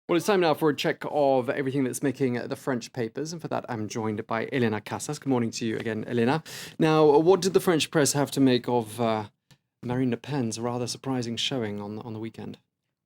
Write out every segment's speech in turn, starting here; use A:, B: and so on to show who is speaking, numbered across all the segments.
A: Well, it's time now for a check of everything that's making the French papers. And for that, I'm joined by Elena Casas. Good morning to you again, Elena. Now, what did the French press have to make of Marine Le Pen's rather surprising showing on the weekend?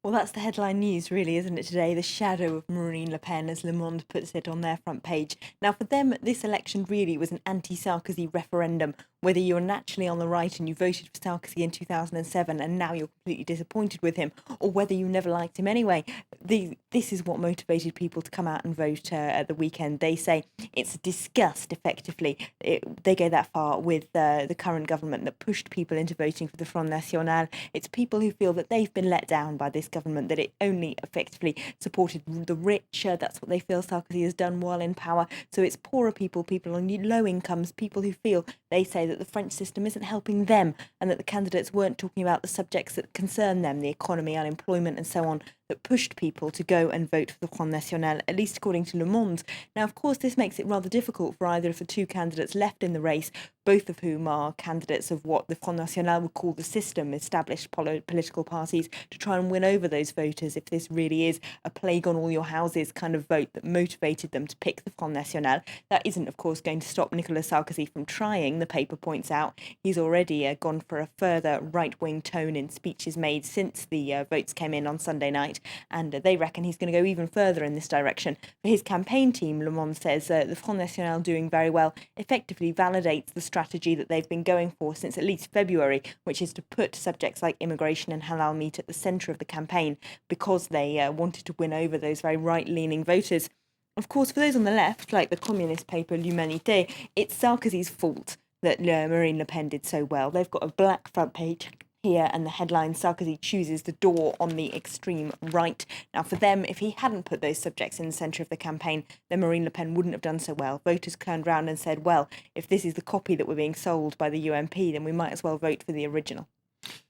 B: Well, that's the headline news, really, isn't it, today? The shadow of Marine Le Pen, as Le Monde puts it on their front page. Now, for them, this election really was an anti-Sarkozy referendum. Whether you're naturally on the right and you voted for Sarkozy in 2007 and now you're completely disappointed with him, or whether you never liked him anyway, this is what motivated people to come out and vote at the weekend. They say it's a disgust, effectively. They go that far with the current government that pushed people into voting for the Front National. It's people who feel that they've been let down by this government, that it only effectively supported the rich. That's what they feel Sarkozy has done while in power. So it's poorer people, people on low incomes, people who feel, they say, that the French system isn't helping them and that the candidates weren't talking about the subjects that concern them, the economy, unemployment, and so on, that pushed people to go and vote for the Front National, at least according to Le Monde. Now, of course, this makes it rather difficult for either of the two candidates left in the race, both of whom are candidates of what the Front National would call the system, established political parties, to try and win over those voters if this really is a plague on all your houses kind of vote that motivated them to pick the Front National. That isn't, of course, going to stop Nicolas Sarkozy from trying, the paper points out. He's already gone for a further right-wing tone in speeches made since the votes came in on Sunday night, and they reckon he's going to go even further in this direction. For his campaign team, Le Monde says the Front National doing very well effectively validates the strategy that they've been going for since at least February, which is to put subjects like immigration and halal meat at the centre of the campaign because they wanted to win over those very right-leaning voters. Of course, for those on the left, like the communist paper L'Humanité, it's Sarkozy's fault that Marine Le Pen did so well. They've got a black front page here, and the headline, Sarkozy chooses the door on the extreme right. Now, for them, if he hadn't put those subjects in the centre of the campaign, then Marine Le Pen wouldn't have done so well. Voters turned round and said, well, if this is the copy that we're being sold by the UMP, then we might as well vote for the original.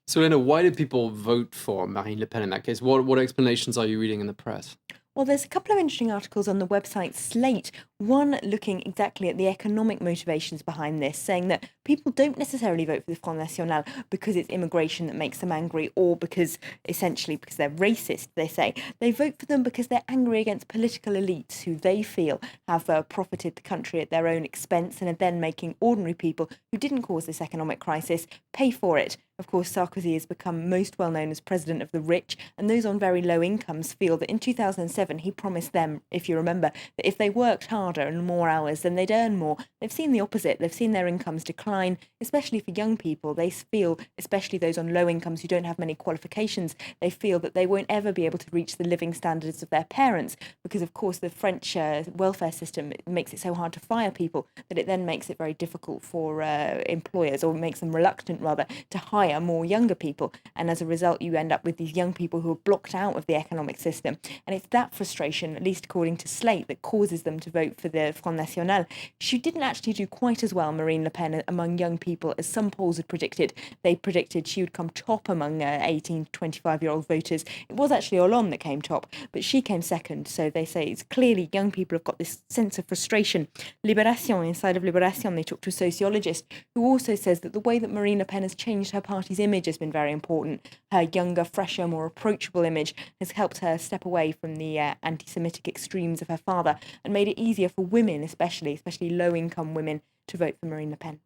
A: So, Elena, why did people vote for Marine Le Pen in that case? What explanations are you reading in the press?
B: Well, there's a couple of interesting articles on the website Slate. One looking exactly at the economic motivations behind this, saying that people don't necessarily vote for the Front National because it's immigration that makes them angry, or because they're racist. They say they vote for them because they're angry against political elites who they feel have profited the country at their own expense and are then making ordinary people who didn't cause this economic crisis pay for it. Of course, Sarkozy has become most well known as president of the rich, and those on very low incomes feel that in 2007 he promised them, if you remember, that if they worked harder and more hours, then they'd earn more. They've seen the opposite. They've seen their incomes decline, especially for young people. They feel, especially those on low incomes who don't have many qualifications, they feel that they won't ever be able to reach the living standards of their parents because, of course, the French welfare system makes it so hard to fire people that it then makes it very difficult for employers, or makes them reluctant, rather, to hire more younger people, and as a result you end up with these young people who are blocked out of the economic system. And it's that frustration, at least according to Slate, that causes them to vote for the Front National. She didn't actually do quite as well, Marine Le Pen, among young people as some polls had predicted. They predicted she would come top among 18 to 25-year-old voters. It was actually Hollande that came top, but she came second. So they say it's clearly young people have got this sense of frustration. Libération, inside of Libération, they talked to a sociologist who also says that the way that Marine Le Pen has changed her party's image has been very important. Her younger, fresher, more approachable image has helped her step away from the anti-Semitic extremes of her father and made it easier for women, especially low-income women, to vote for Marine Le Pen.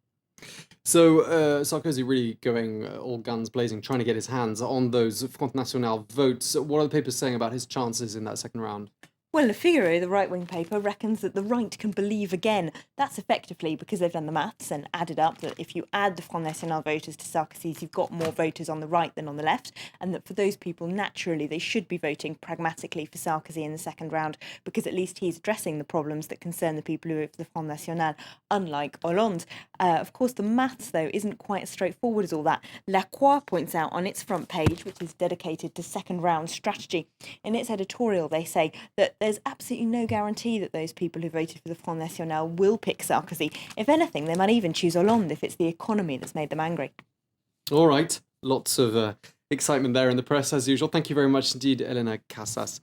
A: So Sarkozy really going all guns blazing, trying to get his hands on those Front National votes. What are the papers saying about his chances in that second round?
B: Well, Le Figaro, the right-wing paper, reckons that the right can believe again. That's effectively because they've done the maths and added up that if you add the Front National voters to Sarkozy's, you've got more voters on the right than on the left, and that for those people, naturally, they should be voting pragmatically for Sarkozy in the second round because at least he's addressing the problems that concern the people who vote for the Front National, unlike Hollande. Of course, the maths, though, isn't quite as straightforward as all that. La Croix points out on its front page, which is dedicated to second-round strategy, in its editorial, they say that there's absolutely no guarantee that those people who voted for the Front National will pick Sarkozy. If anything, they might even choose Hollande if it's the economy that's made them angry.
A: All right, lots of excitement there in the press as usual. Thank you very much indeed, Elena Casas.